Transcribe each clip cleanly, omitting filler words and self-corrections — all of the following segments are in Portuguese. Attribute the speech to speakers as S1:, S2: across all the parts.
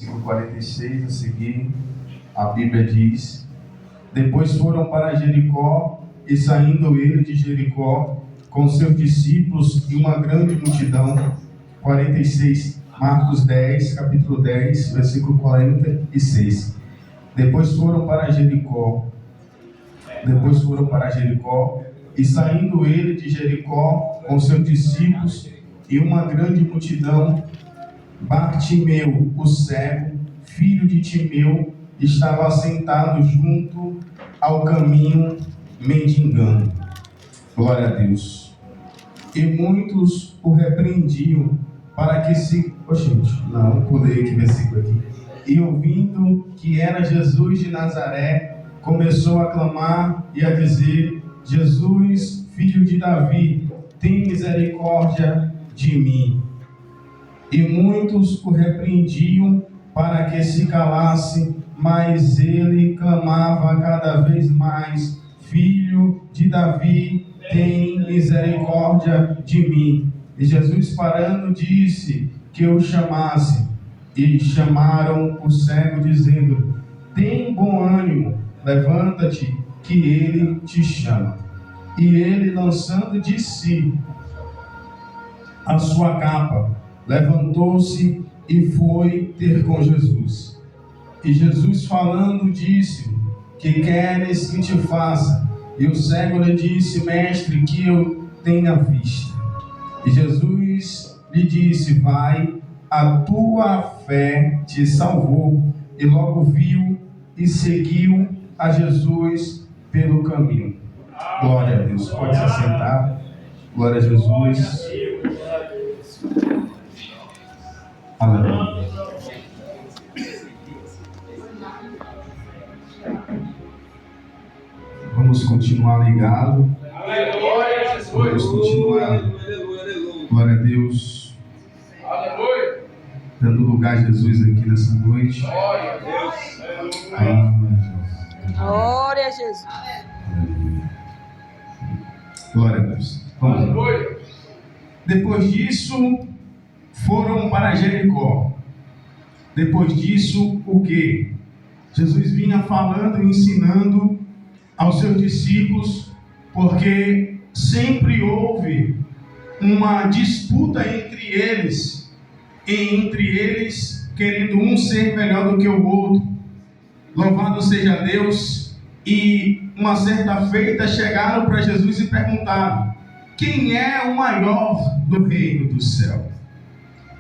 S1: versículo 46 a seguir, a Bíblia diz: depois foram para Jericó, e saindo ele de Jericó, com seus discípulos e uma grande multidão. 46, Marcos 10, capítulo 10, versículo 46. Depois foram para Jericó, e saindo ele de Jericó, com seus discípulos e uma grande multidão, Bartimeu, o cego, filho de Timeu, estava assentado junto ao caminho, mendigando. Glória a Deus. E muitos o repreendiam para que se... pulei aqui versículo aqui. E ouvindo que era Jesus de Nazaré, começou a clamar e a dizer: Jesus, filho de Davi, tem misericórdia de mim. E muitos o repreendiam para que se calasse, mas ele clamava cada vez mais: Filho de Davi, tem misericórdia de mim. E Jesus, parando, disse que o chamasse. E chamaram o cego, dizendo: tem bom ânimo, levanta-te, que ele te chama. E ele, lançando de si a sua capa, levantou-se e foi ter com Jesus. E Jesus, falando, disse: que queres que te faça? E o cego lhe disse: mestre, que eu tenha vista. E Jesus lhe disse: vai, a tua fé te salvou. E logo viu e seguiu a Jesus pelo caminho. Glória a Deus. Pode se assentar. Glória a Jesus. Aleluia. Vamos continuar ligado. Vamos continuar. Glória a Deus. Dando lugar a Jesus aqui nessa noite.
S2: Glória a Deus.
S3: Glória a Jesus.
S1: Glória a Deus. Vamos lá. Depois disso, foram para Jericó. Depois disso, o quê? Jesus vinha falando e ensinando aos seus discípulos, porque sempre houve uma disputa entre eles, querendo um ser melhor do que o outro. Louvado seja Deus. E uma certa feita chegaram para Jesus e perguntaram: quem é o maior do reino do céu?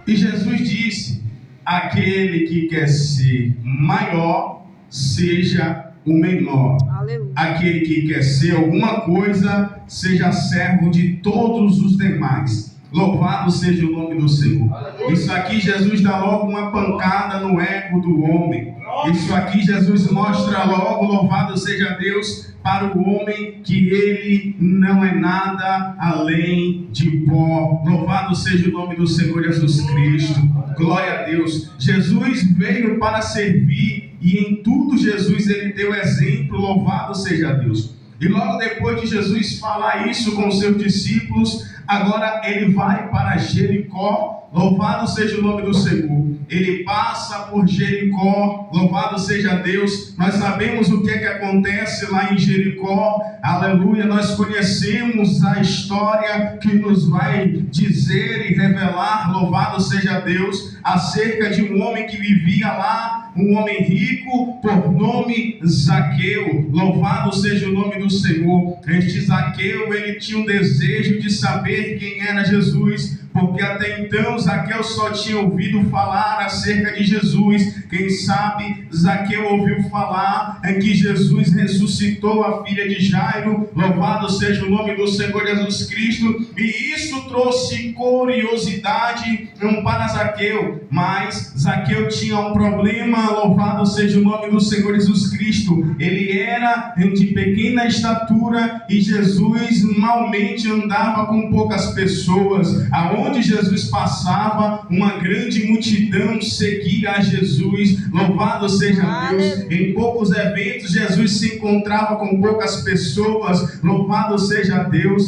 S1: E Jesus disse: aquele que quer ser maior, seja o menor.
S3: Aleluia.
S1: Aquele que quer ser alguma coisa, seja servo de todos os demais. Louvado seja o nome do Senhor. Isso aqui Jesus dá logo uma pancada no ego do homem. Isso aqui Jesus mostra logo, louvado seja Deus, para o homem, que ele não é nada além de pó. Louvado seja o nome do Senhor Jesus Cristo. Glória a Deus. Jesus veio para servir, e em tudo Jesus ele deu exemplo. Louvado seja Deus. E logo depois de Jesus falar isso com os seus discípulos, agora ele vai para Jericó. Louvado seja o nome do Senhor. Ele passa por Jericó. Louvado seja Deus. Nós sabemos o que é que acontece lá em Jericó. Aleluia. Nós conhecemos a história que nos vai dizer e revelar, louvado seja Deus, acerca de um homem que vivia lá, um homem rico, por nome Zaqueu. Louvado seja o nome do Senhor. Este Zaqueu, ele tinha um desejo de saber quem era Jesus, porque até então Zaqueu só tinha ouvido falar acerca de Jesus. Quem sabe Zaqueu ouviu falar que Jesus ressuscitou a filha de Jairo. Louvado seja o nome do Senhor Jesus Cristo. E isso trouxe curiosidade para Zaqueu. Mas Zaqueu tinha um problema. Louvado seja o nome do Senhor Jesus Cristo. Ele era de pequena estatura, e Jesus malmente andava com poucas pessoas. Aonde Aonde Jesus passava, uma grande multidão seguia a Jesus. Louvado seja Deus. Em poucos eventos, Jesus se encontrava com poucas pessoas. Louvado seja Deus.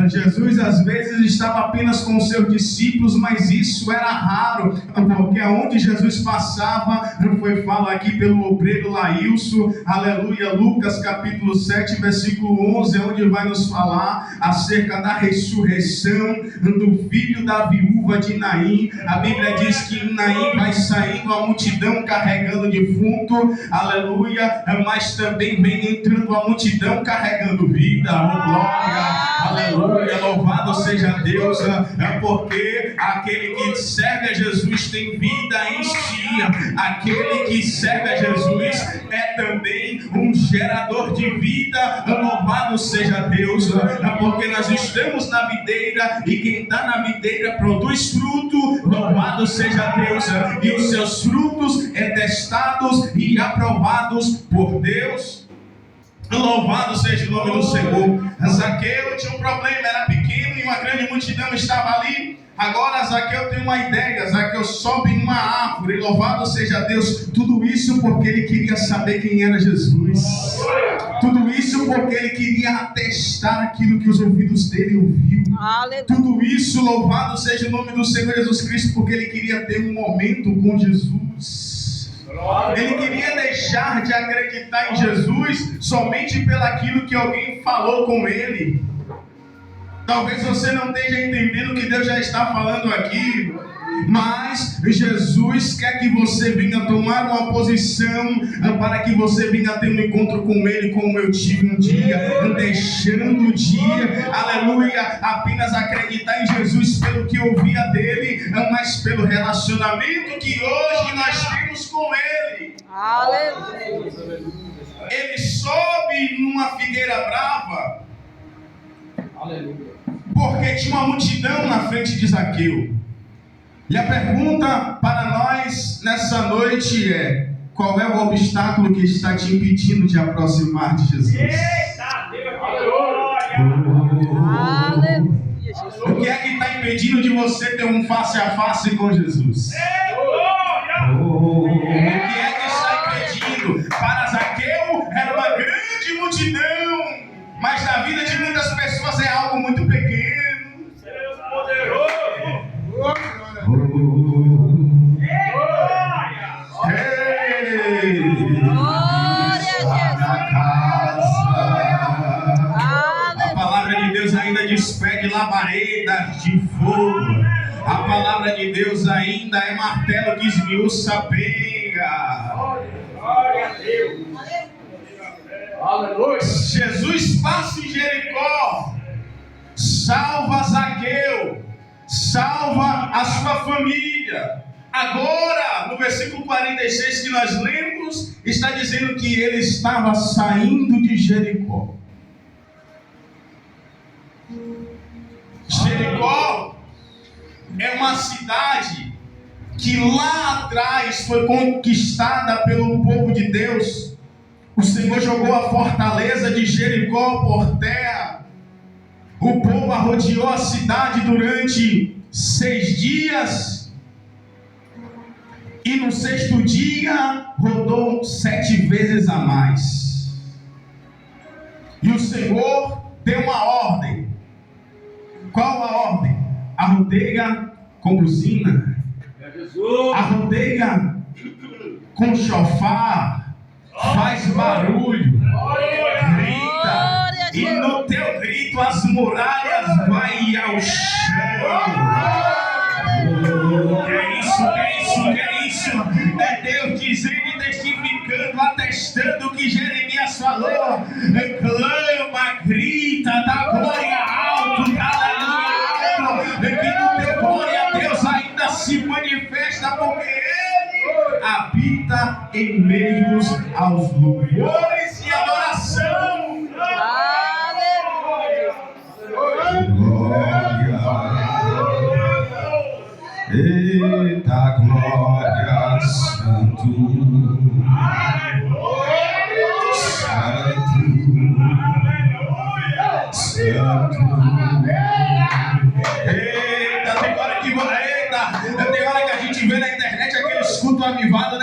S1: Jesus às vezes estava apenas com seus discípulos, mas isso era raro, porque aonde Jesus passava, foi fala aqui pelo obreiro Laílson, aleluia, Lucas capítulo 7, versículo 11, onde vai nos falar acerca da ressurreição do filho da viúva de Naim. A Bíblia diz que Naim vai saindo a multidão carregando defunto, aleluia, mas também vem entrando a multidão carregando vida, glória, aleluia, louvado seja Deus, porque aquele que serve a Jesus tem vida em si, aquele que serve a Jesus é também um gerador de vida, louvado seja Deus, porque nós estamos na videira e quem está na videira produz fruto, louvado seja Deus, e os seus frutos é testados e aprovados por Deus. Louvado seja o nome do Senhor. Zaqueu tinha um problema, era pequeno e uma grande multidão estava ali. Agora Zaqueu tem uma ideia, Zaqueu sobe em uma árvore, louvado seja Deus. Tudo isso porque ele queria saber quem era Jesus. Tudo isso porque ele queria atestar aquilo que os ouvidos dele ouviu. Tudo isso, louvado seja o nome do Senhor Jesus Cristo, porque ele queria ter um momento com Jesus. Ele queria deixar de acreditar em Jesus somente pelaquilo que alguém falou com ele. Talvez você não esteja entendendo o que Deus já está falando aqui, mas Jesus quer que você venha tomar uma posição para que você venha ter um encontro com Ele, como eu tive um dia, deixando o dia, aleluia, apenas acreditar em Jesus pelo que ouvia dele, mas pelo relacionamento que hoje nós temos com Ele.
S2: Aleluia.
S1: Ele sobe numa figueira brava,
S3: Aleluia.
S1: porque tinha uma multidão na frente de Zaqueu. E a pergunta para nós nessa noite é: qual é o obstáculo que está te impedindo de aproximar de Jesus?
S2: Eita, Deus,
S1: Aleluia. O que é que está impedindo de você ter um face a face com Jesus? O que é que está impedindo? Para Zaqueu era uma grande multidão, mas na vida de muitas pessoas é algo muito pequeno.
S2: Deus poderoso.
S1: A palavra de Deus ainda despede labaredas de fogo. A palavra de Deus ainda é martelo que esmiuça a penha.
S2: Glória a Deus.
S3: Aleluia.
S1: Jesus passa em Jericó, salva Zaqueu, salva a sua família. Agora, no versículo 46 que nós lemos, está dizendo que ele estava saindo de Jericó. Jericó é uma cidade que lá atrás foi conquistada pelo povo de Deus. O Senhor jogou a fortaleza de Jericó por terra. O povo arrodeou a cidade durante 6 dias. E no 6º dia, rodou 7 vezes a mais. E o Senhor deu uma ordem. Qual a ordem? Arrodeia com buzina. Arrodeia com chofar. Faz barulho. Grita. E no teu grito as muralhas vai ao chão. Que é isso, que é isso, que é isso? É Deus dizendo e testificando, atestando o que Jeremias falou. Clama, grita, dá glória alto, dá aleluia alto. Que no teu glória Deus ainda se manifesta, porque Ele habita em meio aos louvores e adoração. Glória. Eita glória, santo, santo, santo. Eita, tem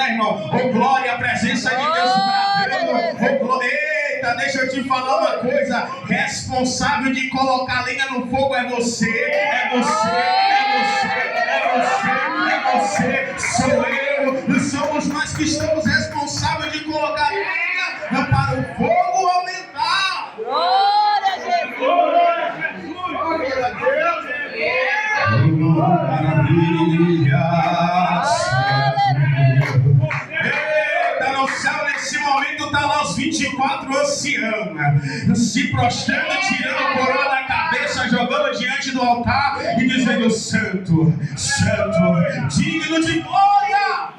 S1: né, irmão? Oh, glória, a presença de Deus bradando. Oh, glória. Eita, deixa eu te falar uma coisa. Responsável de colocar lenha no fogo é você, é você, é você, é você, é você, sou eu. Somos nós que estamos responsáveis de colocar lenha para o fogo aumentar.
S4: Glória a Jesus!
S2: Glória a Jesus! Glória a Deus!
S1: Eita, no céu nesse momento está lá os 24 anciãos se prostrando, tirando a coroa da cabeça, jogando diante do altar e dizendo: Santo, Santo, digno de glória.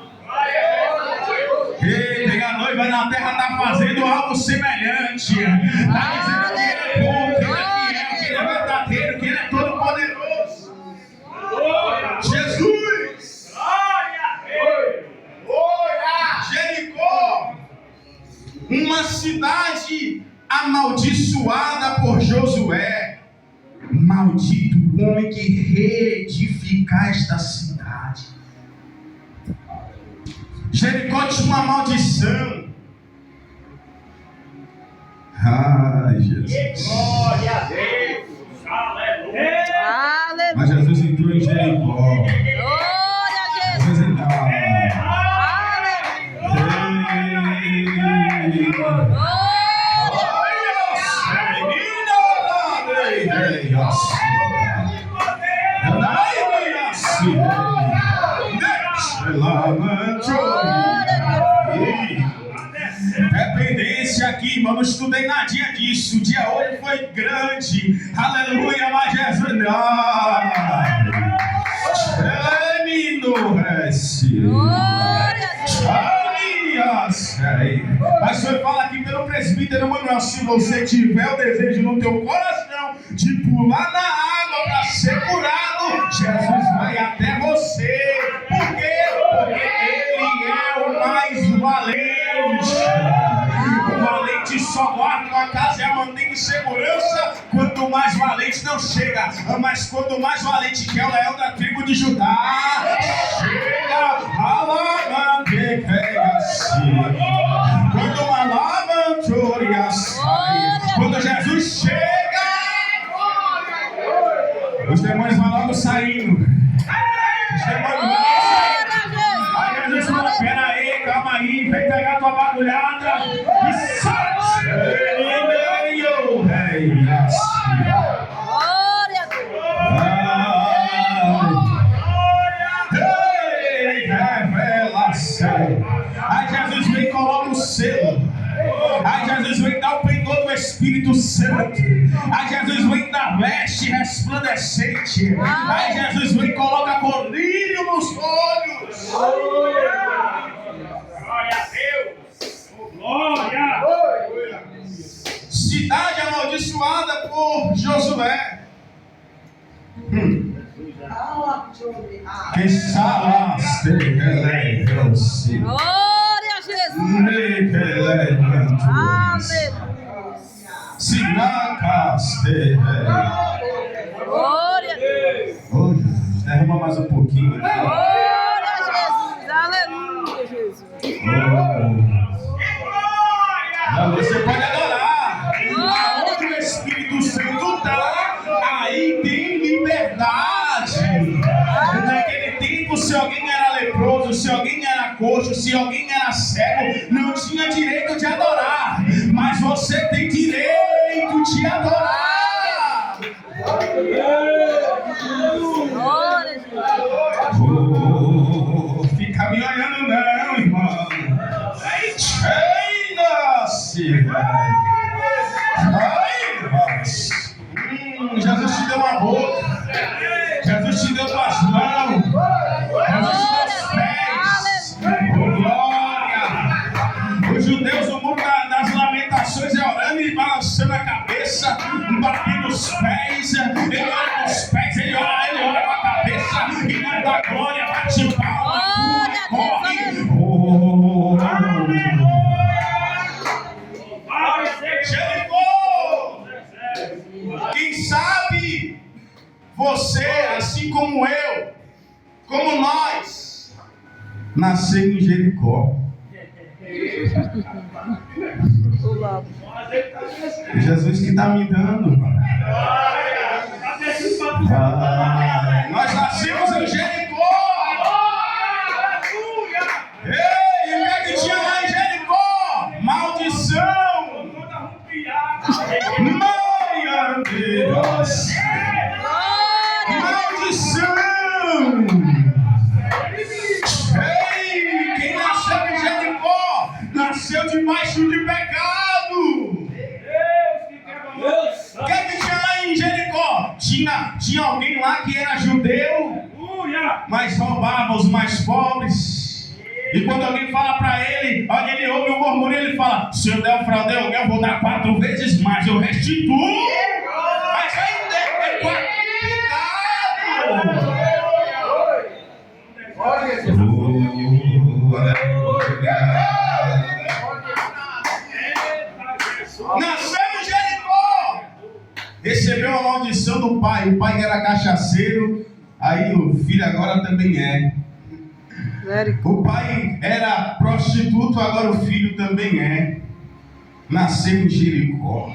S1: Eita, e a noiva na terra está fazendo algo semelhante. Está dizendo que ele é bom, que ele é fiel, que ele é verdadeiro, que ele é todo poderoso. Jesus! Jericó, uma cidade amaldiçoada por Josué. Maldito o homem que reedificar esta cidade. Jericó tinha uma maldição. Ai, Jesus.
S2: Glória a Deus! Aleluia!
S4: Aleluia!
S1: Mas Jesus entrou em Jericó.
S4: Glória a Jesus!
S1: Jesus entrou. Dependência aqui, irmão, não estudei nadinha disso. O dia hoje foi grande. Aleluia, mas Jesus não. Mas o Senhor fala aqui pelo presbítero Manuel: se você tiver o desejo no teu coração de pular na água para ser curado, Jesus vai até você. Por quê? Porque Ele é o mais valente. O valente só guarda a casa e a mantém em segurança quanto mais valente não chega. Mas quando mais valente que ela é o da tribo de Judá, chega a quando uma lavantoria sai, quando Jesus chega, os demônios vão logo saindo. Os demônios vão logo saindo. Aí Jesus fala: pera aí, calma aí, vem pegar tua bagulhada e sai.
S4: Glória a
S1: Deus. Aí Jesus vem e coloca o selo. Aí Jesus vem dar o pendor do Espírito Santo. Aí Jesus vem dar veste resplandecente. Aí Jesus vem e coloca colírio nos olhos.
S2: Glória a Deus! Glória!
S1: Cidade amaldiçoada por Josué. Que salaste Deus.
S4: Glória a Jesus! Aleluia!
S1: Sinacaste.
S4: Glória a Deus!
S1: Oh, Jesus, derrama mais um pouquinho.
S4: Glória a Jesus! Aleluia, Jesus!
S1: Você pode adorar. Onde o Espírito Santo está, aí tem liberdade. Naquele tempo, se alguém era leproso, se alguém era coxo, se alguém era cego, não tinha direito de adorar. Mas você tem direito de adorar.
S4: Glória a Jesus!
S1: Fica me olhando não, irmão. Treina-se. Jesus te deu uma boca. Jesus te deu duas mãos. Jesus te deu os pés. Oh, glória. Os judeus, o mundo das lamentações, é orando e balançando a cabeça, batendo os pés. Ele ora com os pés, ele ora com a cabeça. E não dá glória, bate palma, corre. Oh, Jericó. Quem sabe você, assim como eu, como nós, nasceu em Jericó. Jesus que está me dando. Nós nascemos em Jericó. Ei, o que é que tinha lá em Jericó? Maldição. Meu Deus. Maldição. Ei, quem nasceu em Jericó nasceu debaixo de pecado. O que é que tinha lá em Jericó? Tinha alguém lá que era judeu, mas roubava os mais pobres. E quando alguém fala para ele, olha, ele ouve o murmúrio, ele fala: se eu der o fraudei alguém, eu vou dar 4 vezes mais, eu restituo. Mas ainda é qualificado. Nasceu em Jericó. Recebeu a maldição do pai. O pai era cachaceiro, aí o filho agora também é. O pai era prostituto, agora o filho também é. Nasceu em Jericó.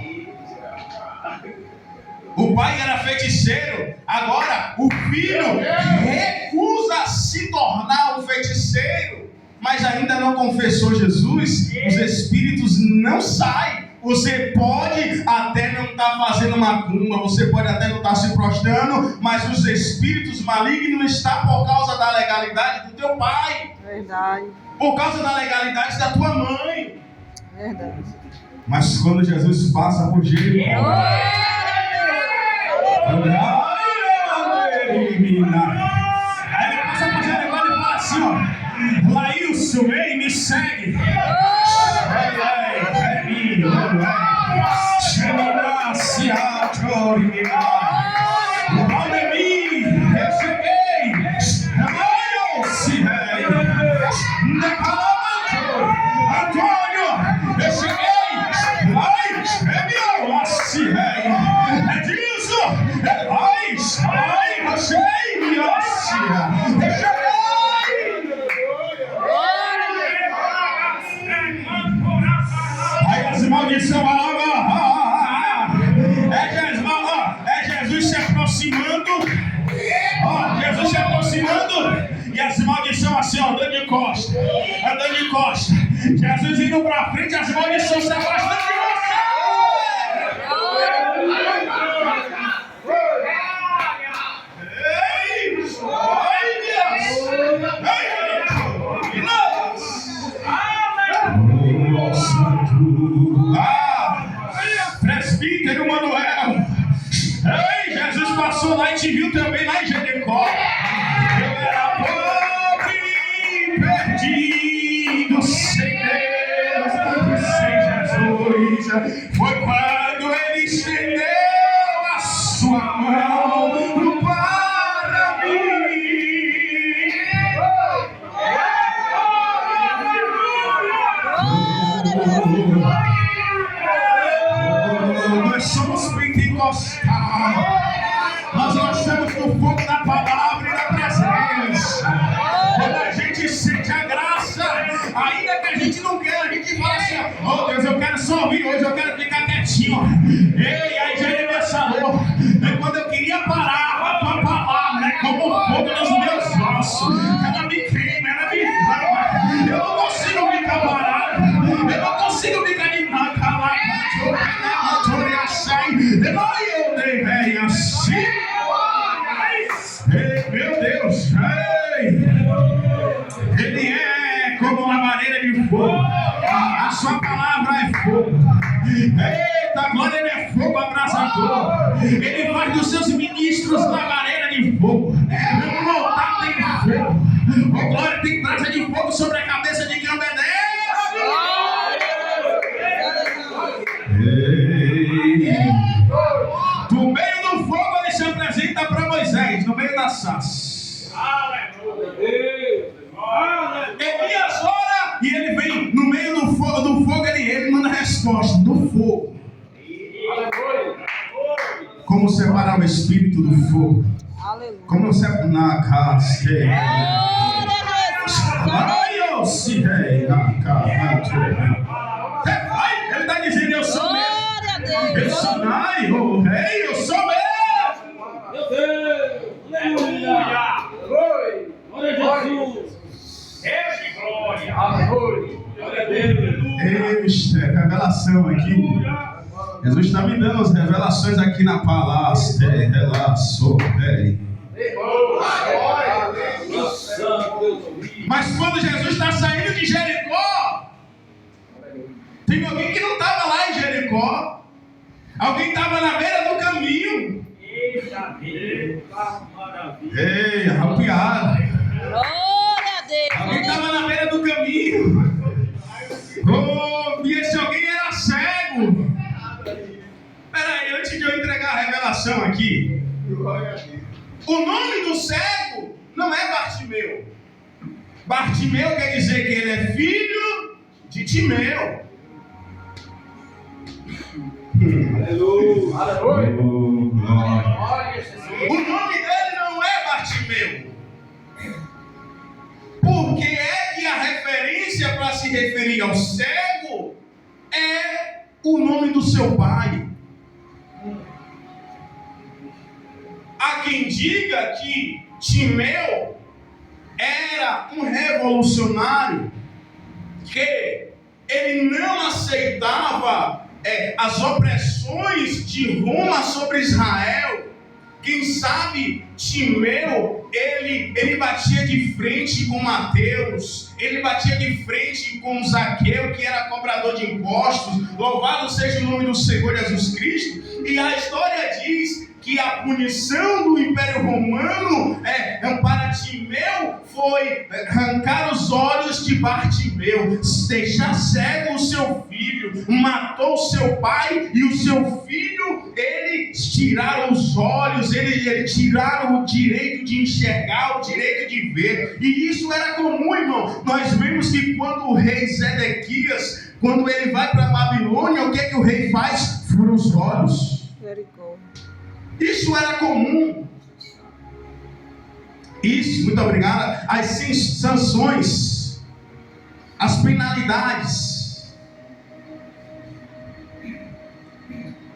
S1: O pai era feiticeiro, agora o filho recusa se tornar um feiticeiro, mas ainda não confessou Jesus. Os espíritos não saem. Você pode até não estar fazendo macumba, você pode até não estar se prostrando, mas os espíritos malignos estão por causa da legalidade do teu pai.
S4: Verdade.
S1: Por causa da legalidade da tua mãe.
S4: Verdade.
S1: Mas quando Jesus passa por Jericó, aí ele passa por Jericó e fala assim, ó: Laílson, vem, me segue. Eu cheguei. Antônio, eu cheguei. É disso. Aí as maldições é Jesus se aproximando. Jesus se aproximando. E as maldições assim, andando de costa. Jesus indo pra frente, as maldições se afastando de você. Presbítero Manuel. Ei, Jesus passou lá e te viu também lá em Jericó. Eu era pobre, perdido, sem Deus, sem Jesus. Foi quando ele estendeu a sua mão para mim. Nós somos pentecostais. Nós gostamos do fogo da palavra e da presença. Quando a gente sente a graça, ainda que a gente não quer, a gente fala assim: oh Deus, eu quero só ouvir hoje, eu quero ficar quietinho. Ei, aí Jeremias falou, quando eu queria parar, a tua palavra é como fogo nos meus ossos. Ela me queima, ela me inflama. Eu não consigo ficar parado, eu não consigo ficar animado. Eu dei assim. Meu Deus, ele é como uma lareira de fogo. A sua palavra é fogo. Eita, glória, ele é fogo abrasador. Ele faz dos seus ministros lareira de fogo. No altar tem fogo. Oh, glória, tem brasa de fogo sobre a cabeça de quem obedece. No meio do fogo ele se apresenta para Moisés, no meio da sarça. Elias ora e ele vem no meio do fogo ele manda resposta do fogo. Como separar o espírito do fogo? Como separar na casca? Ai, eu se rei na cara. Ele está dizendo, eu sou mesmo.
S4: Glória a Deus.
S1: Eu sou ai, o rei, eu sou mesmo.
S3: Meu Deus. Aleluia. Glória a Jesus.
S2: Deus de glória.
S3: Glória a Deus.
S1: Eita, revelação aqui. Jesus está me dando as revelações aqui na palavra. Relação, Mas quando Jesus está saindo de Jericó, tem alguém que não estava lá em Jericó. Alguém estava na beira do caminho.
S2: Eita, maravilha.
S1: Ei, arrapiado.
S4: Glória a Deus.
S1: Alguém estava na beira do caminho. Oh, e esse alguém era cego. Peraí, antes de eu entregar a revelação aqui, o nome do cego não é Bartimeu. Bartimeu quer dizer que ele é filho de Timeu.
S3: Aleluia.
S1: Oh, glória.
S3: Glória a Jesus.
S1: O nome dele não é Bartimeu. Porque é que a referência para se referir ao cego é o nome do seu pai. Há quem diga que Timeu era um revolucionário, que ele não aceitava as opressões de Roma sobre Israel. Quem sabe Timeu, ele batia de frente com Mateus, ele batia de frente com Zaqueu, que era cobrador de impostos. Louvado seja o nome do Senhor Jesus Cristo. E a história diz que a punição do Império Romano para Timeu foi arrancar os olhos de Bartimeu, deixar cego o seu filho, matou seu pai e o seu filho, eles tiraram os olhos, eles tiraram o direito de enxergar, o direito de ver. E isso era comum, irmão. Nós vemos que quando o rei Zedequias, quando ele vai para a Babilônia, o que é que o rei faz? Fura os olhos. Isso era comum. Isso, muito obrigado. As sanções, as penalidades.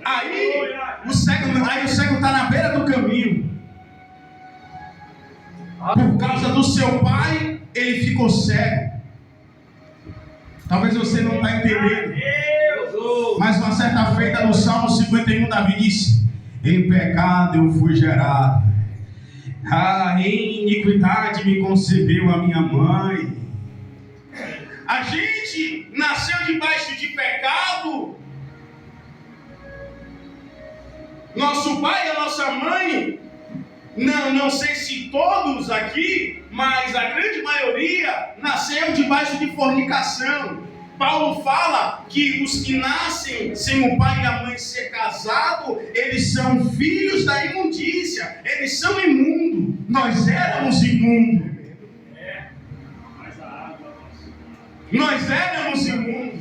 S1: Aí o cego está na beira do caminho. Por causa do seu pai, ele ficou cego. Talvez você não está entendendo. Mas uma certa feita no Salmo 51, Davi disse: em pecado eu fui gerado, em iniquidade me concebeu a minha mãe. A gente nasceu debaixo de pecado. Nosso pai e a nossa mãe, não sei se todos aqui, mas a grande maioria nasceu debaixo de fornicação. Paulo fala que os que nascem sem o pai e a mãe ser casado, eles são filhos da imundícia, eles são imundos. Nós éramos imundos. Nós éramos imundos.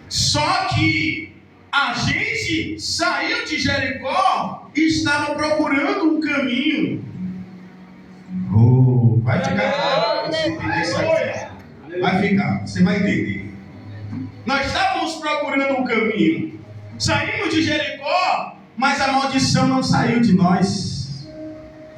S1: Só que a gente saiu de Jericó e estava procurando um caminho. Oh, vai ficar claro você entender isso aqui. Vai ficar, você vai entender. Nós estávamos procurando um caminho. Saímos de Jericó, mas a maldição não saiu de nós.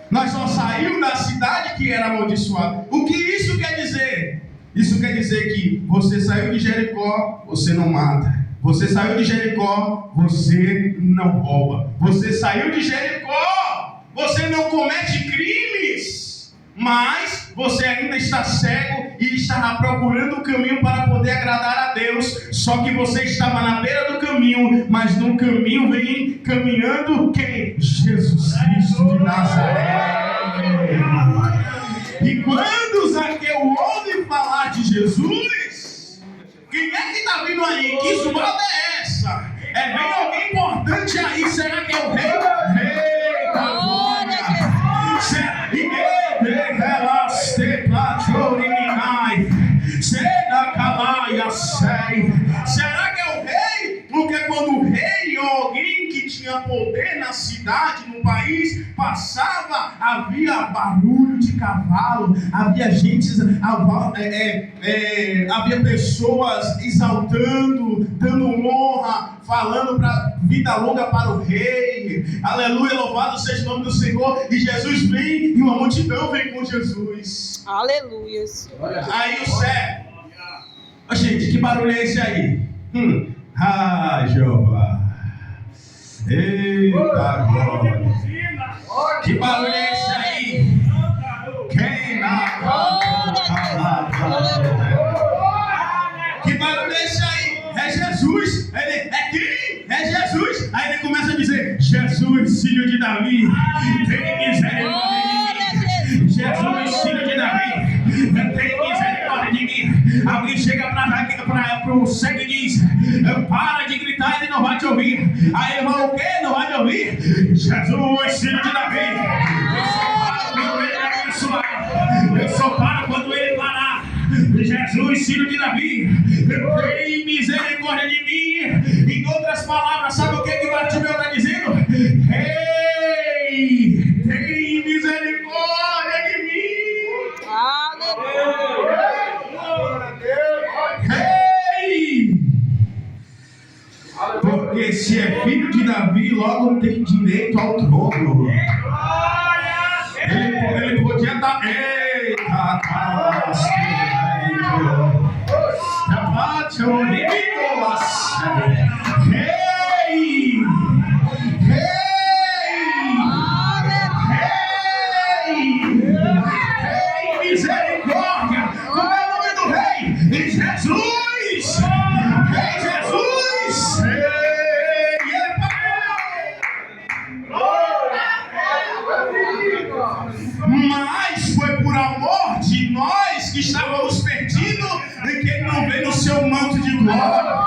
S1: Nós só saímos da cidade que era amaldiçoada. O que isso quer dizer? Isso quer dizer que você saiu de Jericó, você não mata. Você saiu de Jericó, você não rouba. Você saiu de Jericó, você não comete crimes. Mas você ainda está cego e está procurando o caminho para poder agradar a Deus. Só que você estava na beira do caminho, mas no caminho vem caminhando quem? Jesus Cristo de Nazaré. E quando Zaqueu ouve falar de Jesus, quem é que está vindo aí? Que zoada é essa? Vem alguém importante aí. Será que é o rei? Rei da glória. Será que é o rei? Porque quando o rei ou alguém que tinha poder na cidade, no país, passava, havia barulho de cavalo, havia gente, havia pessoas exaltando, dando honra, falando para vida longa para o rei. Aleluia, louvado seja o nome do Senhor. E Jesus vem e uma multidão vem com Jesus.
S4: Aleluia.
S1: Aí o cego, gente, que barulho é esse aí? Jeová. Eita glória. Que barulho é esse aí? Quem Que barulho é esse aí? É Jesus. Ele é quem? É Jesus. Aí ele começa a dizer: Jesus, filho de Davi, tem misericórdia de mim. Jesus, filho de Davi, tem misericórdia de mim. Alguém chega para o cego e diz: para de gritar, ele não vai te ouvir. Aí ele fala: o quê? Não vai te ouvir? Jesus, filho de Davi. Eu só paro quando ele parar. Jesus, filho de Davi, tem misericórdia de mim. Em outras palavras, sabe o que Bartimeu está dizendo? Ei, tem misericórdia de mim.
S4: Aleluia.
S1: Ei! Porque se é filho de Davi, logo tem direito ao trono. Ele podia estar. Eita, misericórdia! Como é o nome do rei? Jesus! Rei Jesus! Mas foi por amor de nós que estávamos perdidos e que ele não veio no seu manto de glória.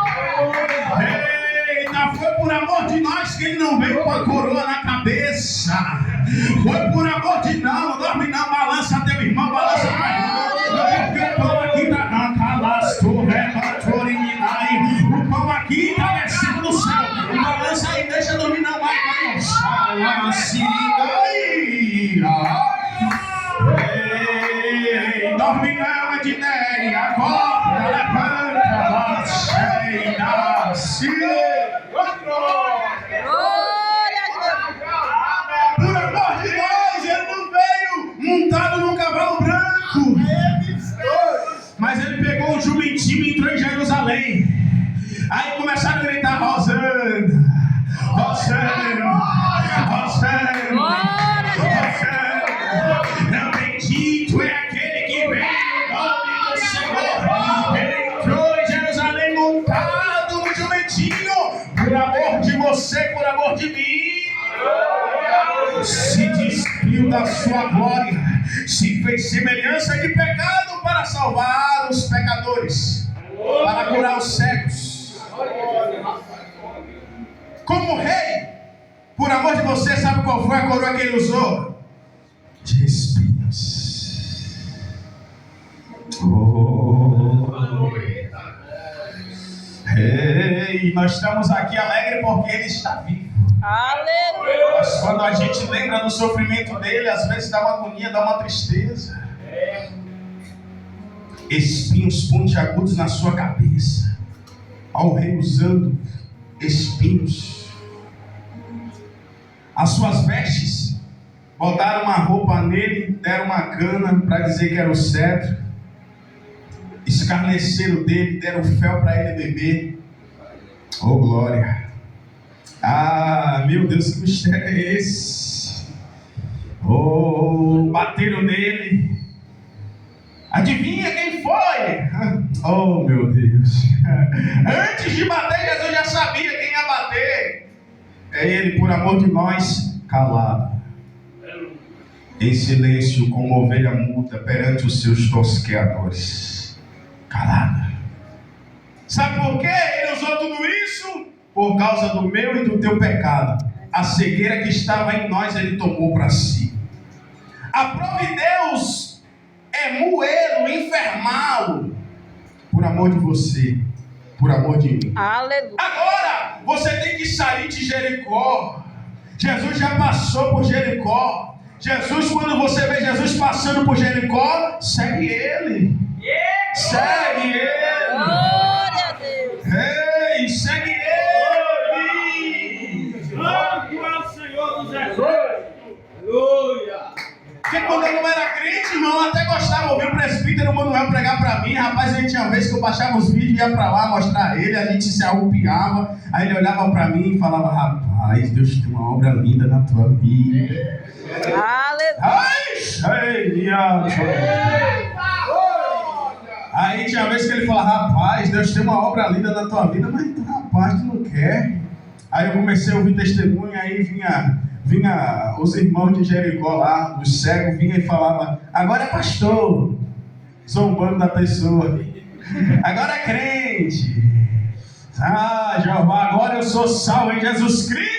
S1: Eita, foi por amor de nós que ele não veio com a coroa na cabeça. Foi por amor de não dorme não, balança teu irmão, balança tua irmã. Porque o pão aqui está na calastor, o pão aqui está descendo do céu. Balança aí, deixa dormir não, vai. Dorme não, Edneia, acorda, levanta, nasce.
S4: Glória a Jesus.
S1: Por amor de nós, ele não veio montado num cavalo branco, mas ele pegou um jumentinho e entrou em Jerusalém. Aí começaram a gritar: Hosana, Hosana, Hosana, Hosana. Bendito é aquele que vem no nome do Senhor. Ele entrou em Jerusalém montado no jumentinho, por amor de você, por amor de mim. Se despiu da sua glória, se fez semelhança de pecado para salvar os pecadores, para curar os cegos. Como rei, por amor de você, sabe qual foi a coroa que ele usou? De espinhos. Ei, nós estamos aqui alegres porque ele está vivo.
S4: Aleluia.
S1: Mas quando a gente lembra do sofrimento dele, às vezes dá uma agonia, dá uma tristeza. Espinhos pontiagudos na sua cabeça. Ao rei usando espinhos. As suas vestes, botaram uma roupa nele, deram uma cana para dizer que era o cetro. Escarneceram dele, deram fel para ele beber. Oh glória! Ah, meu Deus, que mistério é esse? Oh, bateram nele. Adivinha quem foi? Oh, meu Deus. Antes de bater, Jesus já sabia quem ia bater. É ele, por amor de nós, calado. Em silêncio, como ovelha muda perante os seus tosqueadores. Calado. Sabe por quê? Ele usou tudo isso? Por causa do meu e do teu pecado. A cegueira que estava em nós, ele tomou para si. A prova de Deus é moê-lo, enfermá-lo, por amor de você, por amor de mim.
S4: Aleluia.
S1: Agora, você tem que sair de Jericó. Jesus já passou por Jericó. Jesus, quando você vê Jesus passando por Jericó, segue ele. Segue ele.
S4: Glória a Deus.
S1: Ei, segue ele.
S2: Santo é o Senhor dos Exércitos.
S3: Aleluia.
S1: Porque quando eu não era crente, irmão, eu até gostava de ouvir o presbítero Manuel pregar pra mim. Rapaz, ele tinha uma vez que eu baixava os vídeos, ia pra lá mostrar ele, a gente se arrupiava. Aí ele olhava pra mim e falava: rapaz, Deus tem uma obra linda na tua vida.
S4: Aleluia.
S1: Aí tinha vez que ele falava: rapaz, Deus tem uma obra linda na tua vida, mas rapaz, tu não quer. Aí eu comecei a ouvir testemunho, aí vinha os irmãos de Jericó lá, os cegos, vinha e falava: agora é pastor, zombando da pessoa. Agora é crente. Ah, Jeová, agora eu sou salvo em Jesus Cristo.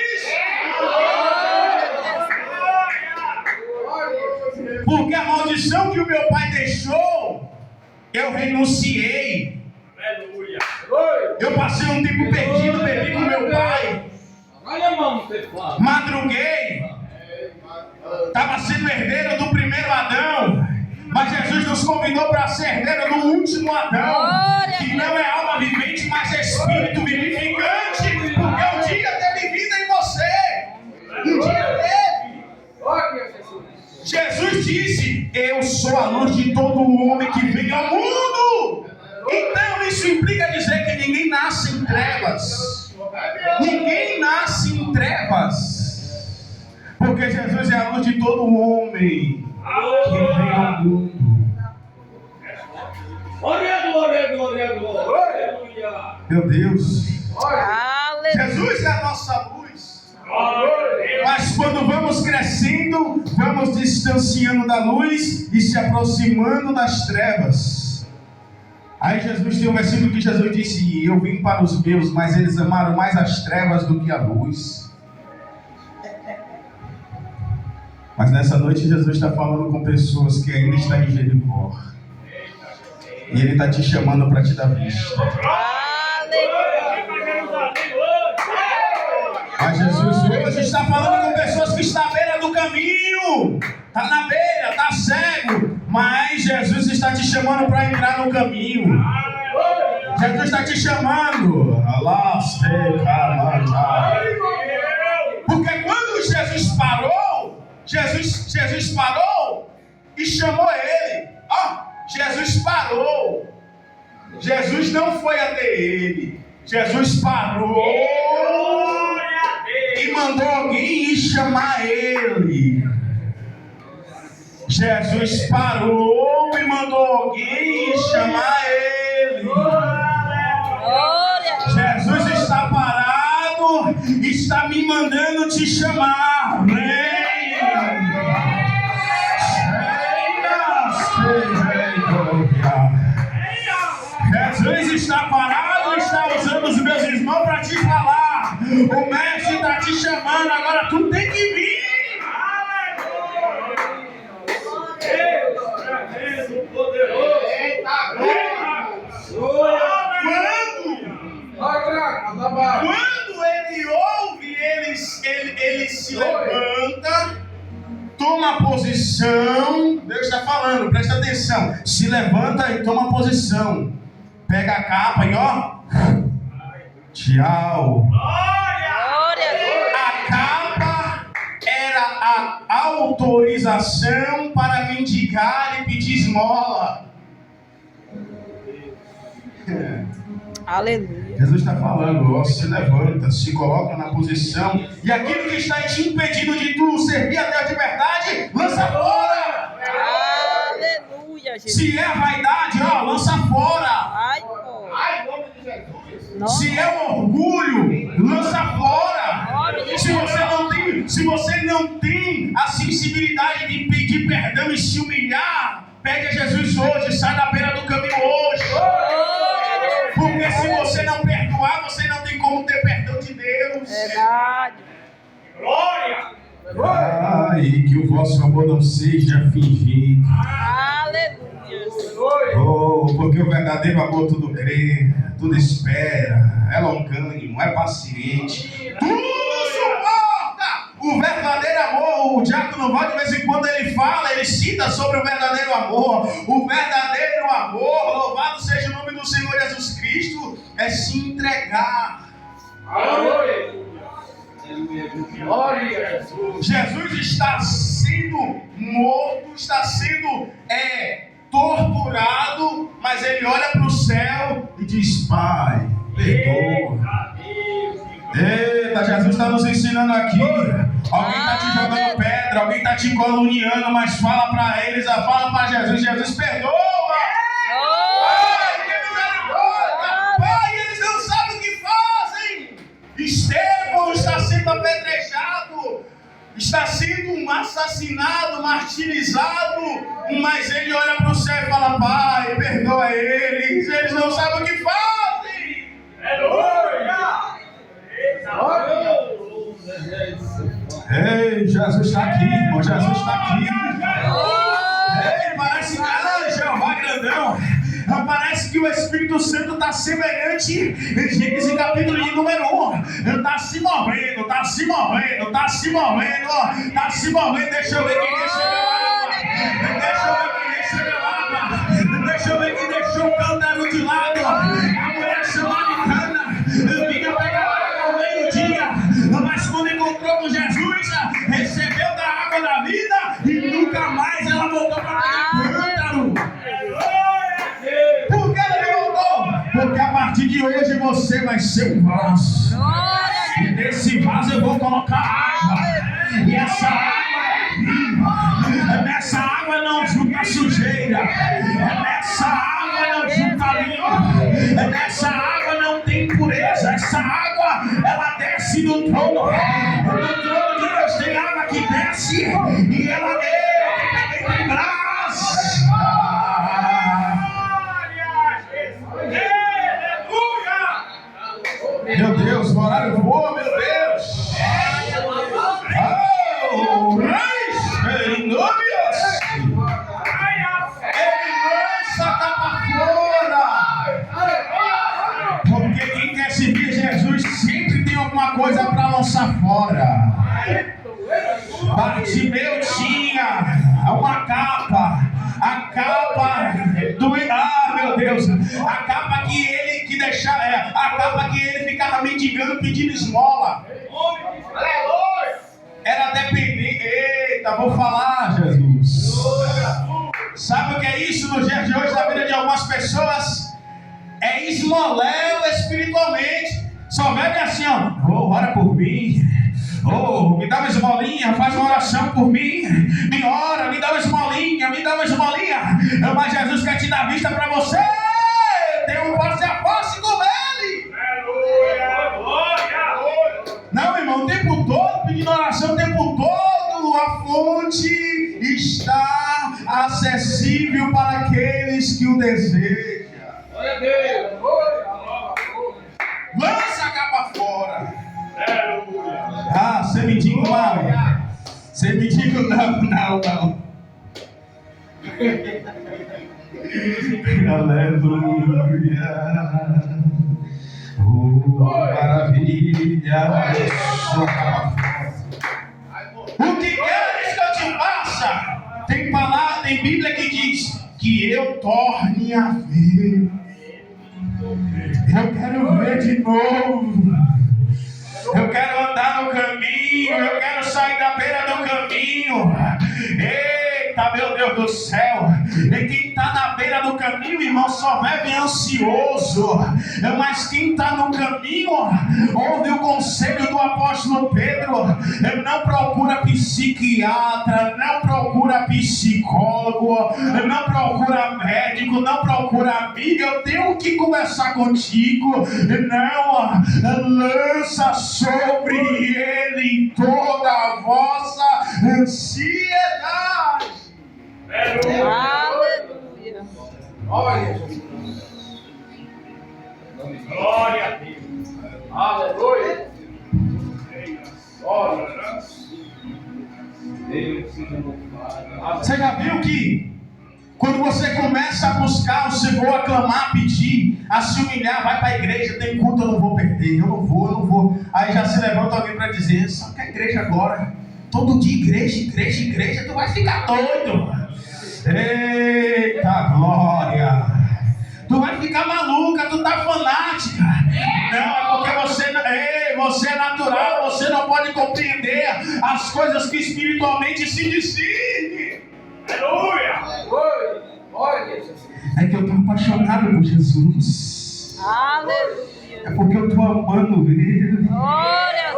S1: Porque a maldição que o meu pai deixou, eu renunciei.
S2: Aleluia.
S1: Eu passei um tempo perdido, bebi com meu pai.
S3: Olha a mão, você fala.
S1: Madruguei. Estava sendo herdeiro do primeiro Adão. Mas Jesus nos convidou para ser herdeiro do último Adão. Que não é alma vivente, mas é espírito vivificante. Porque um dia teve vida em você. Um dia teve. Jesus disse: eu sou a luz de todo homem que vem ao mundo. Então isso implica dizer que ninguém nasce em trevas. Ninguém nasce em trevas. Porque Jesus é a luz de todo homem que vem ao mundo.
S3: Glória, glória, glória, glória. Aleluia.
S1: Meu Deus.
S4: Aleluia.
S1: Jesus é a nossa luz. Mas quando vamos crescendo, vamos distanciando da luz e se aproximando das trevas. Aí Jesus tem um versículo que Jesus disse: eu vim para os meus, mas eles amaram mais as trevas do que a luz. Mas nessa noite Jesus está falando com pessoas que ainda estão em Jericó. E Ele está te chamando para te dar vista. Mas Jesus hoje está falando com pessoas que estão à beira do caminho. Está na beira, está cego. Mas Jesus está te chamando para entrar no caminho. Jesus está te chamando. Porque quando Jesus parou e chamou ele. Jesus parou. Jesus não foi até ele. Jesus parou e mandou alguém ir chamar ele. Jesus parou e mandou alguém ir chamar ele. Jesus está parado e está me mandando te chamar. Jesus está parado e está usando os meus irmãos para te falar. O mestre está te chamando, agora tu tem que vir. Quando ele ouve, ele se levanta, toma posição. Deus está falando, presta atenção. Se levanta e toma posição. Pega a capa e tchau. A capa era a autorização para mendigar e pedir esmola.
S4: Aleluia.
S1: Jesus está falando, se levanta, se coloca na posição. E aquilo que está te impedindo de tu servir a Deus de verdade, lança fora.
S4: Aleluia, Jesus.
S1: Se é a vaidade, lança fora.
S4: Ai, pô.
S1: Se é o orgulho, lança fora. Se você não tem a sensibilidade de pedir perdão e se humilhar, pede a Jesus hoje, sai da beira do caminho hoje. Porque se você não perdoar, você não tem como ter perdão de Deus.
S4: Verdade.
S2: Glória!
S1: E que o vosso amor não seja fingido.
S4: Aleluia.
S1: Porque o verdadeiro amor tudo crê, tudo espera, é longânimo, é paciente, tudo suporta. O verdadeiro amor, o diabo não vai de vez em quando fala, ele cita sobre o verdadeiro amor. O verdadeiro amor, louvado seja o nome do Senhor Jesus Cristo, é se entregar.
S3: Aleluia. Glória a Jesus.
S1: Jesus está sendo morto, está sendo torturado, mas ele olha para o céu e diz: Pai, perdoa. Eita, Jesus está nos ensinando aqui. Alguém está te jogando pedra, alguém está te caluniando, mas fala para eles, fala para Jesus: Jesus, perdoa. Pai, que misericórdia. Pai, eles não sabem o que fazem. Estevão está sendo apedrejado, está sendo assassinado, martirizado, mas ele olha para o céu e fala: Pai, perdoa eles não sabem o que fazem.
S2: Aleluia!
S1: Ei, Jesus está aqui, irmão, Jesus está aqui. Ei, parece que Jeová grandão. Parece que o Espírito Santo está semelhante em Gênesis capítulo de número 1. Está se movendo, está se movendo, está se movendo, está se movendo. Deixa eu ver quem recebeu água. Deixa eu ver quem recebeu água. Deixa eu ver quem deixou o cântaro de lado. A mulher samaritana vinha pegar água ao meio-dia, mas quando encontrou com Jesus, recebeu da água da vida e nunca mais ela voltou para pegar cântaro. Por que ela não voltou? Porque a partir de hoje você vai ser um vaso. E nesse vaso eu vou colocar água. E essa água é viva. Nessa água não junta sujeira. Nessa água não junta língua. Nessa água não tem impureza. Essa água, ela desce do trono. Do trono de Deus tem água que desce. E ela tem brás. Meu Deus, o horário voa, meu Deus. Oh, reis, em nome ele lança a capa fora. Porque quem quer seguir Jesus sempre tem alguma coisa para lançar fora. Bartimeu tinha uma capa. A capa do... meu Deus. A capa que ele a capa que ele ficava mendigando, pedindo esmola. Era dependente. Eita, vou falar, Jesus. Sabe o que é isso nos dias de hoje na vida de algumas pessoas? É esmoléu espiritualmente. Só bebe assim, ora por mim. Me dá uma esmolinha, faz uma oração por mim. Me ora, me dá uma esmolinha, me dá uma esmolinha. Mas Jesus quer te dar vista para você. Tem um face a face com ele. Não, irmão, o tempo todo, pedindo oração o tempo todo. A fonte está acessível para aqueles que o desejam. Lança a capa fora. Você me diga mal. Você me diga não. Aleluia. Maravilha. O que queres que eu te faça? Tem palavra, tem Bíblia que diz que eu torne a ver. Eu quero ver de novo. Eu quero andar no caminho. Eu quero sair da beira do caminho. Eita, meu Deus do céu. E quem está na beira do caminho, irmão, só vive ansioso. Mas quem está no caminho, ouve o conselho do apóstolo Pedro. Não procura psiquiatra, não procura psicólogo, não procura médico, não procura amigo. Eu tenho que conversar contigo. Não, lança sobre ele toda a vossa ansiedade.
S4: Aleluia.
S2: Glória a Deus.
S3: Aleluia.
S1: Você já viu que quando você começa a buscar o Senhor, a clamar, a pedir, a se humilhar, vai para a igreja, tem culto, eu não vou perder, eu não vou. Aí já se levanta alguém para dizer: só que a igreja agora, todo dia igreja, tu vai ficar doido. Eita glória! Tu vai ficar maluca, tu tá fanática. Não, é porque você é natural, você não pode compreender as coisas que espiritualmente se discernem.
S3: Aleluia!
S1: É que eu tô apaixonado por Jesus.
S4: Aleluia.
S1: É porque eu tô amando Ele.
S4: Glória a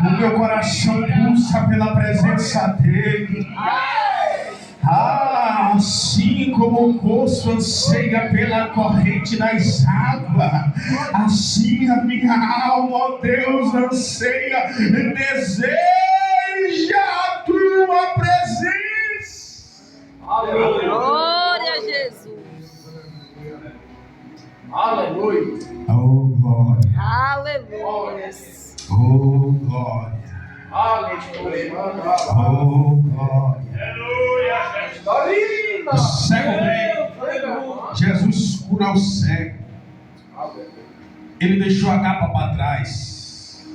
S4: Deus.
S1: O meu coração pulsa pela presença dEle. Assim como o poço anseia pela corrente das águas, assim a minha alma, ó Deus, anseia e deseja a tua presença.
S3: Aleluia!
S4: Glória a Jesus.
S3: Aleluia!
S1: Oh glória,
S4: Aleluia.
S1: oh glória,
S3: Aleluia!
S1: oh glória.
S3: Aleluia!
S1: O cego vem. Jesus cura o cego. Ele deixou a capa para trás.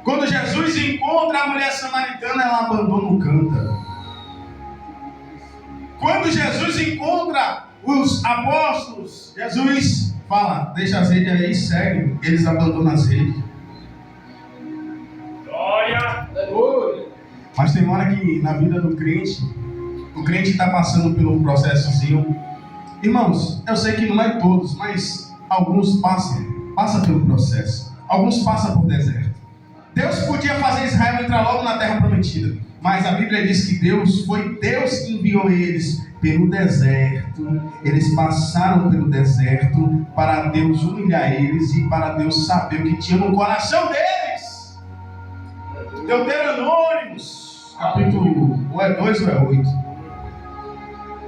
S1: Quando Jesus encontra a mulher samaritana, ela abandona o cântaro. Quando Jesus encontra os apóstolos, Jesus fala: deixa as redes aí, segue. Eles abandonam as redes.
S3: Glória! Aleluia!
S1: Mas tem hora que na vida do crente, o crente está passando pelo processozinho. Irmãos, eu sei que não é todos, mas alguns passam pelo processo. Alguns passam por deserto. Deus podia fazer Israel entrar logo na terra prometida, mas a Bíblia diz que foi Deus que enviou eles pelo deserto. Eles passaram pelo deserto para Deus humilhar eles e para Deus saber o que tinha no coração deles. Deuteronômios, capítulo 1 é 2 ou é 8?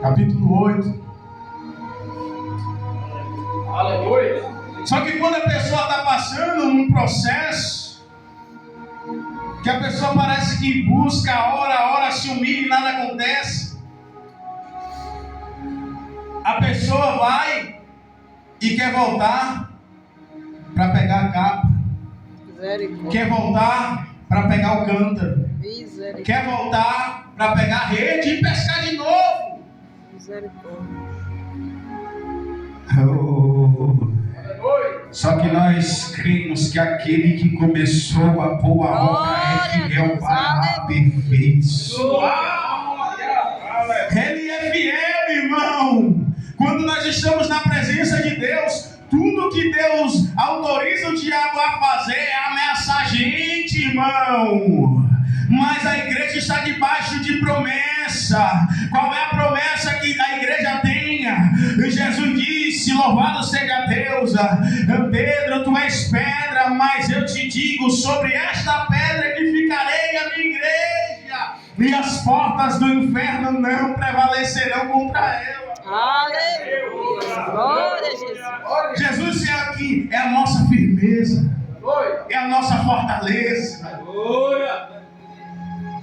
S1: Capítulo 8.
S3: Aleluia!
S1: Só que quando a pessoa está passando num processo, que a pessoa parece que busca, ora, se humilha e nada acontece, a pessoa vai e quer voltar para pegar a capa, quer voltar para pegar o cântaro, quer voltar para pegar a rede e pescar de novo. Só que nós cremos que aquele que começou a boa obra é fiel para aperfeiçoar. Ele é fiel, irmão. Quando nós estamos na presença de Deus, tudo que Deus autoriza o diabo a fazer é ameaçar a gente, irmão. Mas a igreja está debaixo de promessa. Qual é a promessa que a igreja tenha? Jesus disse: louvado seja Deus. Pedro, tu és pedra, mas eu te digo, sobre esta pedra edificarei a minha igreja, e as portas do inferno não prevalecerão contra ela.
S4: Aleluia. Glória a Jesus.
S1: Jesus é aqui, é a nossa firmeza, é a nossa fortaleza.
S3: Aleluia!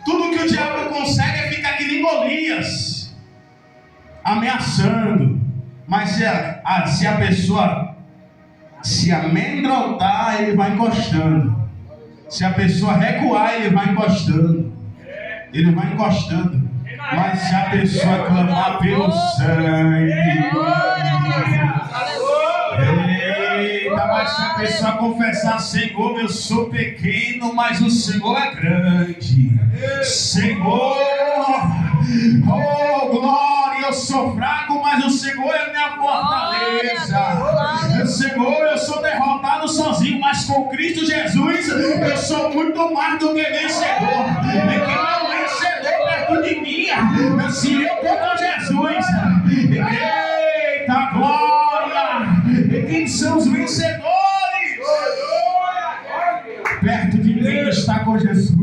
S1: Tudo que o diabo consegue é ficar que nem Golias, ameaçando. Mas se a pessoa se amedrontar, ele vai encostando. Se a pessoa recuar, ele vai encostando. Ele vai encostando. Mas se a pessoa clamar pelo sangue, eita, mas se a pessoa confessar: Senhor, eu sou pequeno, mas o Senhor é grande. Senhor, oh glória, eu sou fraco, mas o Senhor é minha fortaleza. Senhor, eu sou derrotado sozinho, mas com Cristo Jesus eu sou muito mais do que vencedor. E quem é o vencedor perto de mim? Se eu estou com Jesus, eita glória! E quem são os vencedores? Perto de quem está com Jesus.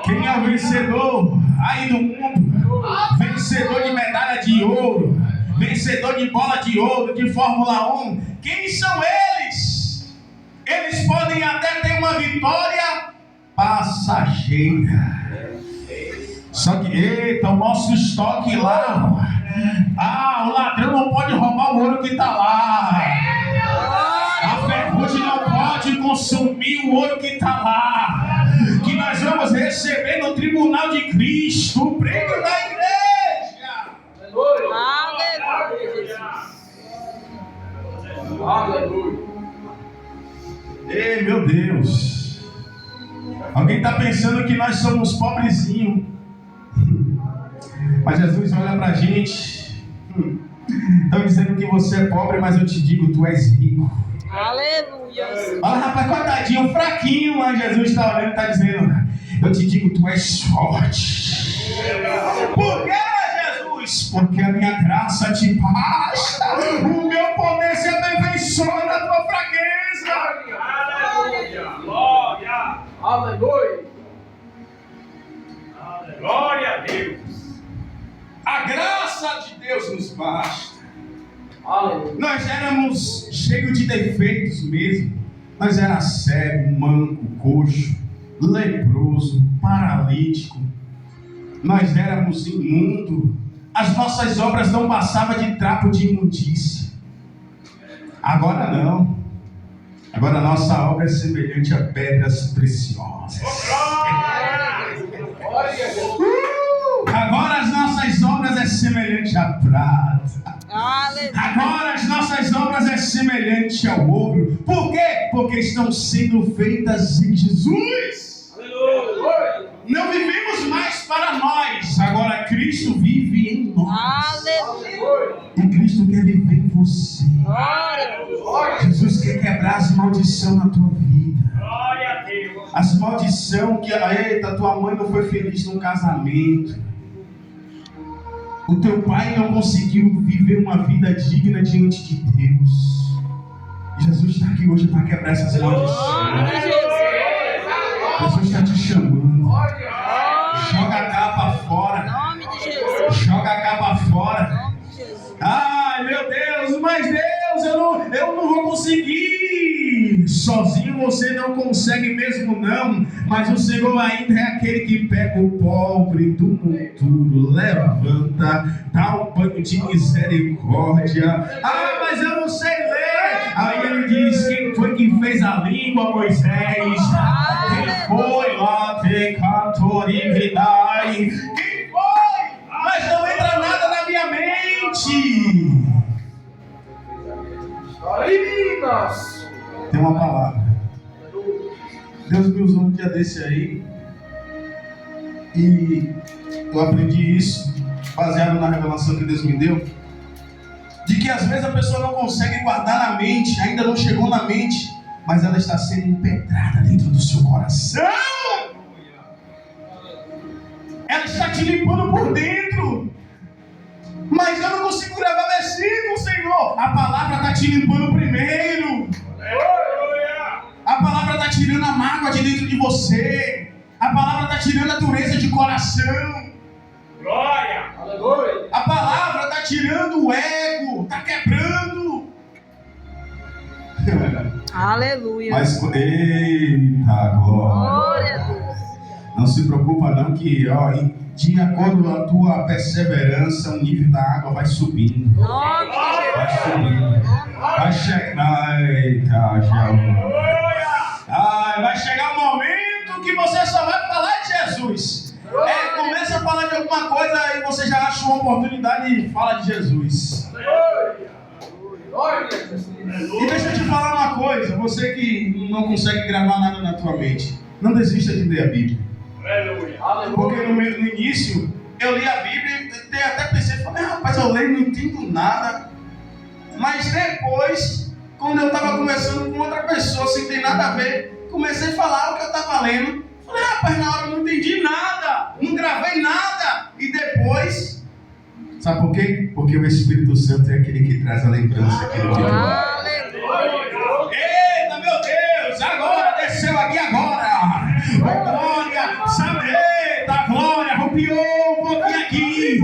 S1: Quem é o vencedor aí do mundo? Vencedor de medalha de ouro, vencedor de bola de ouro, de Fórmula 1. Quem são eles? Eles podem até ter uma vitória passageira. Só que, eita, o nosso estoque lá. O ladrão não pode roubar o ouro que está lá. A ferrugem não pode consumir o ouro que está lá. receber no tribunal de Cristo o prêmio da igreja.
S4: Aleluia, Jesus.
S3: Aleluia.
S1: Ei, meu Deus. Alguém está pensando que nós somos pobrezinhos. Mas Jesus olha para a gente. Estão dizendo que você é pobre, mas eu te digo, tu és rico.
S4: Aleluia.
S1: Olha, rapaz, coitadinho, fraquinho, mas Jesus está olhando e está dizendo, eu te digo, tu és forte. Por que, Jesus? Porque a minha graça te basta. O meu poder se aperfeiçoa na tua fraqueza.
S2: Aleluia. Glória.
S3: Aleluia.
S2: Glória a Deus.
S1: A graça de Deus nos basta.
S3: Aleluia.
S1: Nós éramos cheios de defeitos mesmo. Nós éramos cego, manco, coxo, leproso, paralítico. Nós éramos imundo. As nossas obras não passavam de trapo de imundícia. Agora não. Agora a nossa obra é semelhante a pedras preciosas. Agora as nossas obras é semelhante a prata.
S4: Aleluia.
S1: Agora as nossas obras é semelhante ao ouro. Por quê? Porque estão sendo feitas em Jesus.
S3: Aleluia.
S1: Não vivemos mais para nós. Agora Cristo vive em nós.
S4: Aleluia.
S1: E Cristo quer viver em você.
S4: Glória.
S1: Jesus quer quebrar as maldições na tua vida.
S2: Glória a Deus.
S1: As maldições que, eita, tua mãe não foi feliz no casamento. O teu pai não conseguiu viver uma vida digna diante de Deus. Jesus está aqui hoje para quebrar essas maldições.
S4: Nome de Jesus.
S1: Jesus está te chamando.
S4: Glória.
S1: Joga a capa fora.
S4: Nome de Jesus.
S1: Joga a capa fora.
S4: Nome de Jesus.
S1: Ai, meu Deus, mas Deus, eu não vou conseguir. Sozinho você não consegue mesmo não. Mas o Senhor ainda é aquele que pega o pobre do monturo, levanta, dá um banho de misericórdia. Ah, mas eu não sei ler. Aí ele diz, quem foi que fez a língua, Moisés? Quem foi lá, te cantorividade? Quem foi? Mas não entra nada na minha mente. Tem uma palavra. Deus me usou um dia desse aí. E eu aprendi isso, baseado na revelação que Deus me deu. De que às vezes a pessoa não consegue guardar na mente, ainda não chegou na mente, mas ela está sendo empedrada dentro do seu coração. Ela está te limpando por dentro. Mas eu não consigo gravar versículo, Senhor. A palavra está te limpando primeiro. A palavra está tirando a mágoa de dentro de você. A palavra está tirando a dureza de coração.
S2: Glória.
S3: Aleluia.
S1: A palavra está tirando o ego. Está quebrando.
S4: Aleluia.
S1: Mas, eita, glória.
S4: Glória a Deus.
S1: Não se preocupa não que, de acordo com a tua perseverança, o nível da água vai subindo.
S4: Nome de
S1: Vai
S4: Jesus.
S1: subindo. Vai chegar. Eita, já. Vai chegar um momento que você só vai falar de Jesus. Começa a falar de alguma coisa e você já acha uma oportunidade e fala de Jesus. E deixa eu te falar uma coisa, você que não consegue gravar nada na tua mente, não desista de ler a Bíblia. Porque no início eu li a Bíblia e até pensei, falei, rapaz, eu leio e não entendo nada. Mas depois, quando eu estava conversando com outra pessoa sem ter nada a ver, comecei a falar o que eu estava lendo. Falei, rapaz, na hora eu não entendi nada, não gravei nada. E depois, sabe por quê? Porque o Espírito Santo é aquele que traz a lembrança, aquele que
S4: Aleluia.
S1: Eita, meu Deus, agora, desceu aqui agora. Glória, sabe, eita, glória, arrupiou um pouquinho aqui.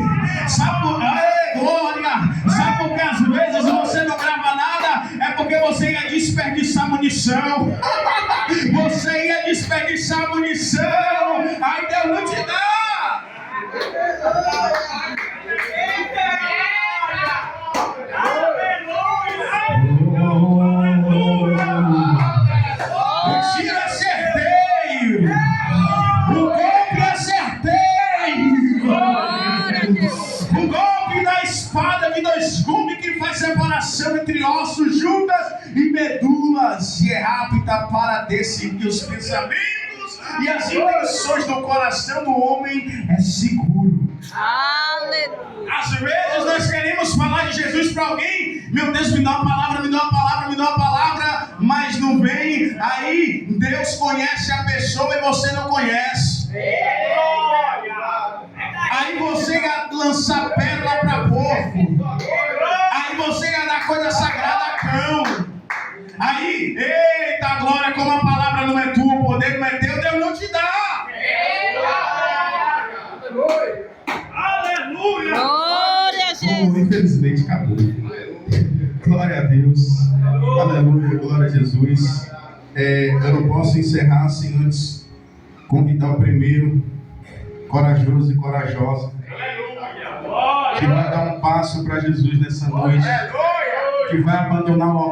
S1: Sabe por quê? Glória, sabe por que às vezes você não grava nada? É porque você ia desperdiçar munição. Você ia desperdiçar munição. Aí Deus não te dá. O tiro é certeiro. O gol separação entre ossos, juntas e medulas, e é apta para decidir os pensamentos e as intenções do coração do homem. É seguro.
S4: Aleluia.
S1: Às vezes nós queremos falar de Jesus para alguém. Meu Deus, me dá uma palavra, me dá uma palavra, me dá uma palavra, mas não vem. Aí Deus conhece a pessoa e você não conhece. Aí você ia lançar pérola para porco. Aí você ia dar coisa sagrada a cão. Aí, eita glória, como a palavra não é tua, o poder não é teu, Deus não te dá.
S2: Aleluia.
S4: Glória a Jesus.
S1: Infelizmente acabou. Glória a Deus. Aleluia, glória a Jesus. Eu não posso encerrar sem antes convidar o primeiro corajoso e corajosa
S2: Aleluia.
S1: que vai dar um passo para Jesus nessa noite, que vai abandonar o